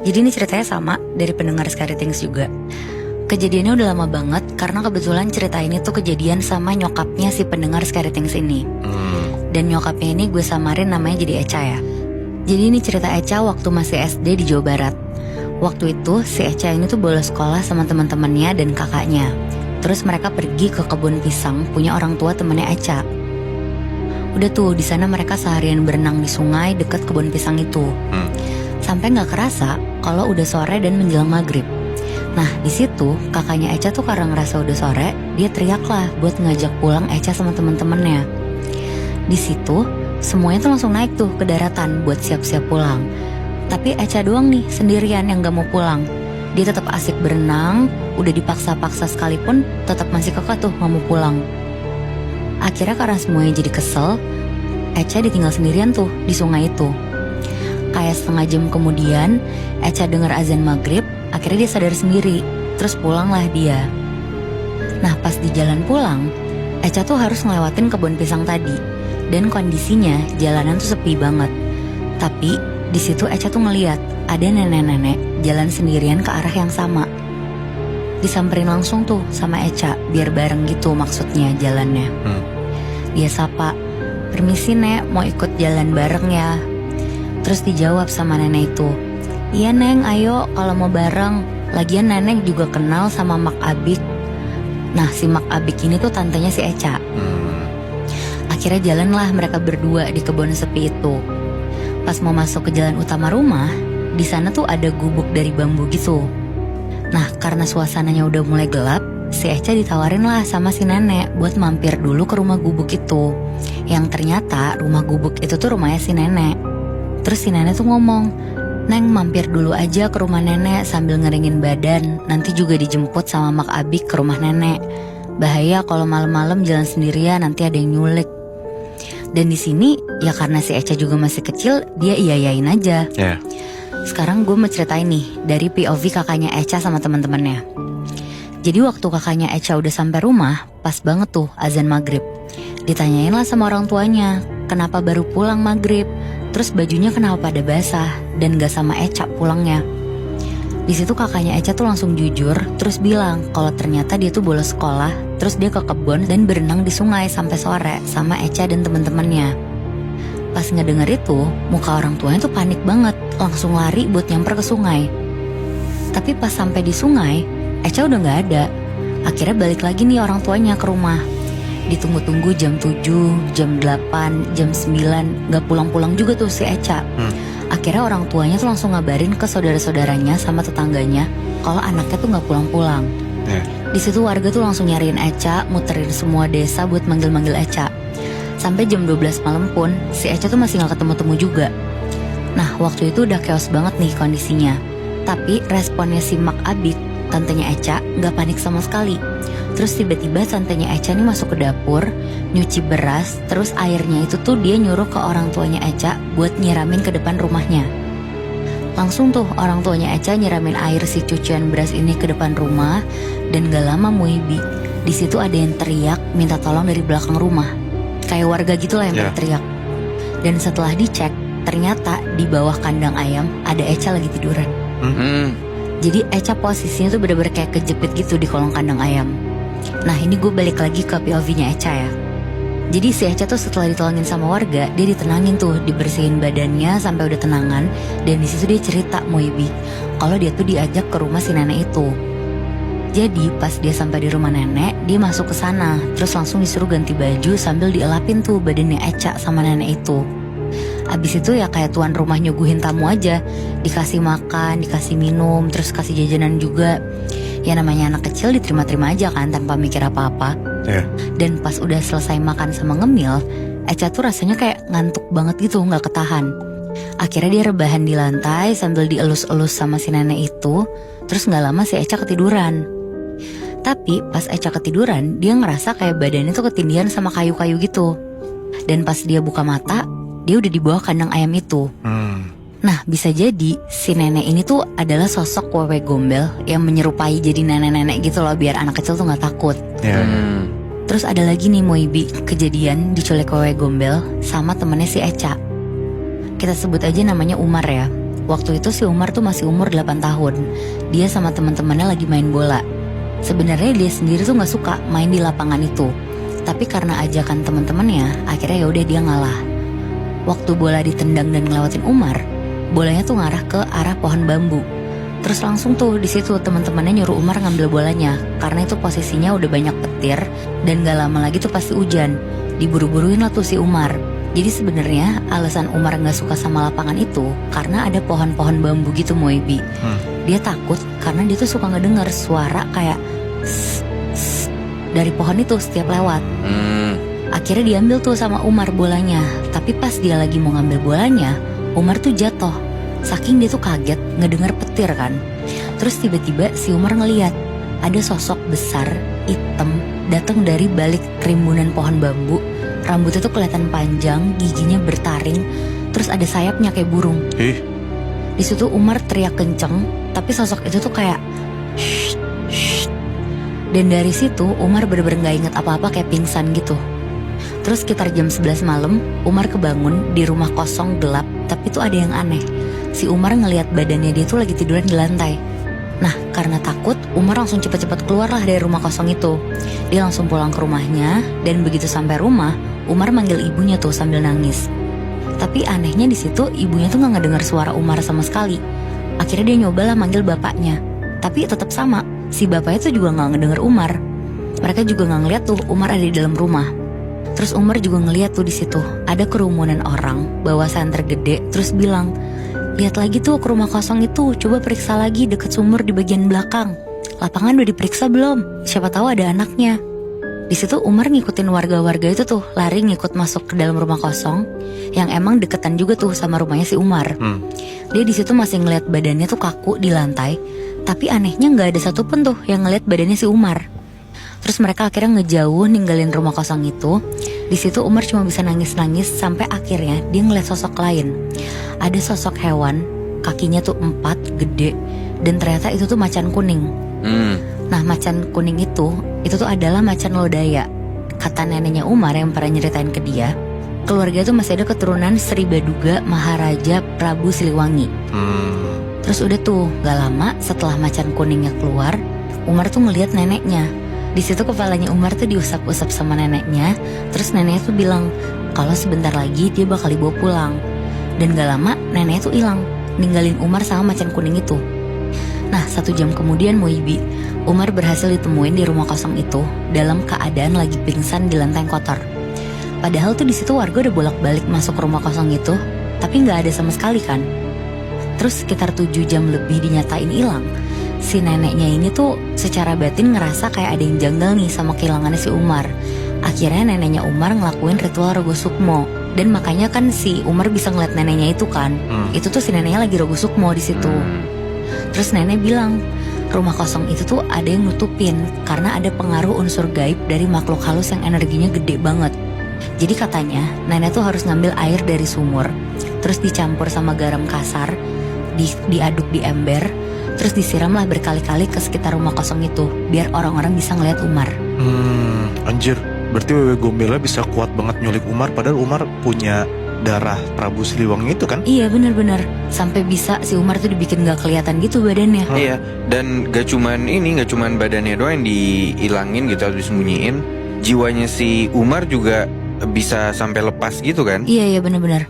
Jadi ini ceritanya sama dari pendengar Scary Things juga. Kejadiannya udah lama banget karena kebetulan cerita ini tuh kejadian sama nyokapnya si pendengar Scary Things ini. Dan nyokapnya ini gue samarin namanya jadi Echa ya. Jadi ini cerita Echa waktu masih SD di Jawa Barat. Waktu itu si Echa ini tuh bolos sekolah sama teman-temannya dan kakaknya. Terus mereka pergi ke kebun pisang punya orang tua temennya Echa. Udah tuh di sana mereka seharian berenang di sungai dekat kebun pisang itu. Sampai nggak kerasa kalau udah sore dan menjelang maghrib. Nah di situ kakaknya Echa tuh karena ngerasa udah sore, dia teriak lah buat ngajak pulang Echa sama teman-temannya. Di situ semuanya tuh langsung naik tuh ke daratan buat siap-siap pulang. Tapi Echa doang nih sendirian yang gak mau pulang. Dia tetap asik berenang, udah dipaksa-paksa sekalipun tetap masih kekeh tuh gak mau pulang. Akhirnya karena semuanya jadi kesel, Echa ditinggal sendirian tuh di sungai itu. Kayak setengah jam kemudian Echa dengar azan maghrib. Akhirnya dia sadar sendiri. Terus pulanglah dia. Nah pas di jalan pulang, Echa tuh harus ngelewatin kebun pisang tadi. Dan kondisinya jalanan tuh sepi banget. Tapi di situ Echa tuh ngeliat ada nenek-nenek jalan sendirian ke arah yang sama. Disamperin langsung tuh sama Echa biar bareng gitu maksudnya jalannya. Dia sapa, "Permisi nek, mau ikut jalan bareng ya?" Terus dijawab sama nenek itu, "Iya neng, ayo kalau mau bareng. Lagian nenek juga kenal sama Mak Abik." Nah si Mak Abik ini tuh tantenya si Echa. Akhirnya jalanlah mereka berdua di kebun sepi itu. Pas mau masuk ke jalan utama rumah, di sana tuh ada gubuk dari bambu gitu. Nah karena suasananya udah mulai gelap, si Echa ditawarin lah sama si nenek buat mampir dulu ke rumah gubuk itu. Yang ternyata rumah gubuk itu tuh rumahnya si nenek. Terus si nenek tuh ngomong, "Neng mampir dulu aja ke rumah nenek sambil ngeringin badan. Nanti juga dijemput sama Mak Abik ke rumah nenek. Bahaya kalau malam-malam jalan sendirian, nanti ada yang nyulik." Dan di sini ya karena si Echa juga masih kecil, dia iyain aja. Sekarang gue mau ceritain nih dari POV kakaknya Echa sama teman-temannya. Jadi waktu kakaknya Echa udah sampai rumah, pas banget tuh azan maghrib. Ditanyain lah sama orang tuanya, kenapa baru pulang maghrib, terus bajunya kenapa pada basah dan gak sama Echa pulangnya. Di situ kakaknya Echa tuh langsung jujur, terus bilang kalau ternyata dia tuh bolos sekolah, terus dia ke kebun dan berenang di sungai sampai sore sama Echa dan teman-temannya. Pas ngedenger itu, muka orang tuanya tuh panik banget, langsung lari buat nyamper ke sungai. Tapi pas sampai di sungai, Echa udah gak ada. Akhirnya balik lagi nih orang tuanya ke rumah. Ditunggu-tunggu jam 7, jam 8, jam 9, gak pulang-pulang juga tuh si Echa. Akhirnya orang tuanya tuh langsung ngabarin ke saudara-saudaranya sama tetangganya kalau anaknya tuh gak pulang-pulang. Di situ warga tuh langsung nyariin Echa, muterin semua desa buat manggil-manggil Echa. Sampai jam 12 malam pun si Echa tuh masih gak ketemu-temu juga. Nah waktu itu udah chaos banget nih kondisinya. Tapi responnya si Mak Abik, tantenya Echa, gak panik sama sekali. Terus tiba-tiba tantenya Echa nih masuk ke dapur, nyuci beras, terus airnya itu tuh dia nyuruh ke orang tuanya Echa buat nyiramin ke depan rumahnya. Langsung tuh orang tuanya Echa nyiramin air si cucian beras ini ke depan rumah. Dan gak lama Muibi, di situ ada yang teriak minta tolong dari belakang rumah. Kayak warga gitu lah yang teriak. Dan setelah dicek, ternyata di bawah kandang ayam ada Echa lagi tiduran. Jadi Echa posisinya tuh bener-bener kayak kejepit gitu di kolong kandang ayam. Nah ini gue balik lagi ke POV-nya Echa ya. Jadi si Echa tuh setelah ditolongin sama warga, dia ditenangin tuh, dibersihin badannya sampai udah tenangan. Dan di situ dia cerita Muibi kalau dia tuh diajak ke rumah si nenek itu. Jadi pas dia sampai di rumah nenek, dia masuk ke sana, terus langsung disuruh ganti baju sambil dielapin tuh badannya Echa sama nenek itu. Abis itu ya kayak tuan rumah nyuguhin tamu aja, dikasih makan, dikasih minum, terus kasih jajanan juga. Ya namanya anak kecil diterima-terima aja kan tanpa mikir apa-apa. Dan pas udah selesai makan sama ngemil, Echa tuh rasanya kayak ngantuk banget gitu, gak ketahan. Akhirnya dia rebahan di lantai sambil dielus-elus sama si nenek itu. Terus gak lama si Echa ketiduran. Tapi pas Echa ketiduran, dia ngerasa kayak badannya tuh ketindihan sama kayu-kayu gitu. Dan pas dia buka mata, dia udah di bawah kandang ayam itu. Nah bisa jadi si nenek ini tuh adalah sosok wewe gombel yang menyerupai jadi nenek-nenek gitu loh, biar anak kecil tuh gak takut. Terus ada lagi nih Muibi, kejadian diculik wewe gombel sama temennya si Echa. Kita sebut aja namanya Umar ya. Waktu itu si Umar tuh masih umur 8 tahun. Dia sama teman-temannya lagi main bola. Sebenarnya dia sendiri tuh gak suka main di lapangan itu. Tapi karena ajakan teman-temannya, akhirnya yaudah dia ngalah. Waktu bola ditendang dan ngelewatin Umar, bolanya tuh ngarah ke arah pohon bambu. Terus langsung tuh di situ teman-temannya nyuruh Umar ngambil bolanya, karena itu posisinya udah banyak petir dan gak lama lagi tuh pasti hujan. Diburu-buruin lah tuh si Umar. Jadi sebenarnya alasan Umar gak suka sama lapangan itu karena ada pohon-pohon bambu gitu Moebi. Dia takut karena dia tuh suka ngedengar suara kayak dari pohon itu setiap lewat. Akhirnya diambil tuh sama Umar bolanya. Tapi pas dia lagi mau ngambil bolanya, Umar tuh jatuh. Saking dia tuh kaget ngedengar petir kan. Terus tiba-tiba si Umar ngeliat ada sosok besar, hitam, datang dari balik rimbunan pohon bambu. Rambutnya tuh kelihatan panjang, giginya bertaring, terus ada sayapnya kayak burung. Di situ Umar teriak kenceng, tapi sosok itu tuh kayak shh, shh. Dan dari situ Umar bener-bener gak inget apa-apa, kayak pingsan gitu. Terus sekitar jam 11 malam, Umar kebangun di rumah kosong gelap, tapi tuh ada yang aneh. Si Umar ngelihat badannya dia tuh lagi tiduran di lantai. Nah, karena takut, Umar langsung cepet-cepet keluar lah dari rumah kosong itu. Dia langsung pulang ke rumahnya, dan begitu sampai rumah, Umar manggil ibunya tuh sambil nangis. Tapi anehnya di situ ibunya tuh nggak ngedengar suara Umar sama sekali. Akhirnya dia nyobalah manggil bapaknya, tapi tetap sama. Si bapaknya tuh juga nggak ngedengar Umar. Mereka juga nggak ngeliat tuh Umar ada di dalam rumah. Terus Umar juga ngeliat tuh di situ ada kerumunan orang bawa senter gede, terus bilang, lihat lagi tuh ke rumah kosong itu, coba periksa lagi deket sumur di bagian belakang. Lapangan udah diperiksa belum? Siapa tahu ada anaknya. Di situ Umar ngikutin warga-warga itu tuh lari ngikut masuk ke dalam rumah kosong yang emang deketan juga tuh sama rumahnya si Umar. Dia di situ masih ngeliat badannya tuh kaku di lantai, tapi anehnya nggak ada satupun tuh yang ngeliat badannya si Umar. Terus mereka akhirnya ngejauh ninggalin rumah kosong itu. Di situ Umar cuma bisa nangis-nangis sampai akhirnya dia ngeliat sosok lain. Ada sosok hewan, kakinya tuh 4, gede, dan ternyata itu tuh macan kuning. Nah, macan kuning itu tuh adalah macan lodaya. Kata neneknya Umar yang pernah nyeritain ke dia, keluarga tuh masih ada keturunan Sri Baduga Maharaja Prabu Siliwangi. Terus udah tuh, gak lama setelah macan kuningnya keluar, Umar tuh ngeliat neneknya. Di situ kepalanya Umar tuh diusap-usap sama neneknya. Terus neneknya tuh bilang kalau sebentar lagi dia bakal dibawa pulang. Dan gak lama neneknya tuh hilang, ninggalin Umar sama macan kuning itu. Nah, 1 jam kemudian Moibi, Umar berhasil ditemuin di rumah kosong itu dalam keadaan lagi pingsan di lantai kotor. Padahal tuh di situ warga udah bolak-balik masuk ke rumah kosong itu, tapi nggak ada sama sekali kan. Terus sekitar 7 jam lebih dinyatain hilang. Si neneknya ini tuh secara batin ngerasa kayak ada yang janggal nih sama kehilangannya si Umar. Akhirnya neneknya Umar ngelakuin ritual Rogo Sukmo. Dan makanya kan si Umar bisa ngeliat neneknya itu kan. Itu tuh si neneknya lagi Rogo Sukmo di situ. Terus nenek bilang rumah kosong itu tuh ada yang nutupin karena ada pengaruh unsur gaib dari makhluk halus yang energinya gede banget. Jadi katanya nenek tuh harus ngambil air dari sumur, terus dicampur sama garam kasar, diaduk di ember, terus disiramlah berkali-kali ke sekitar rumah kosong itu biar orang-orang bisa ngeliat Umar. Anjir, berarti Wewe Gombela bisa kuat banget nyulik Umar, padahal Umar punya darah Prabu Siliwangi itu kan? Iya benar-benar, sampai bisa si Umar tuh dibikin gak kelihatan gitu badannya. Iya, dan gak cuman badannya doang yang dihilangin gitu atau disembunyiin, jiwanya si Umar juga bisa sampai lepas gitu kan? Iya benar-benar.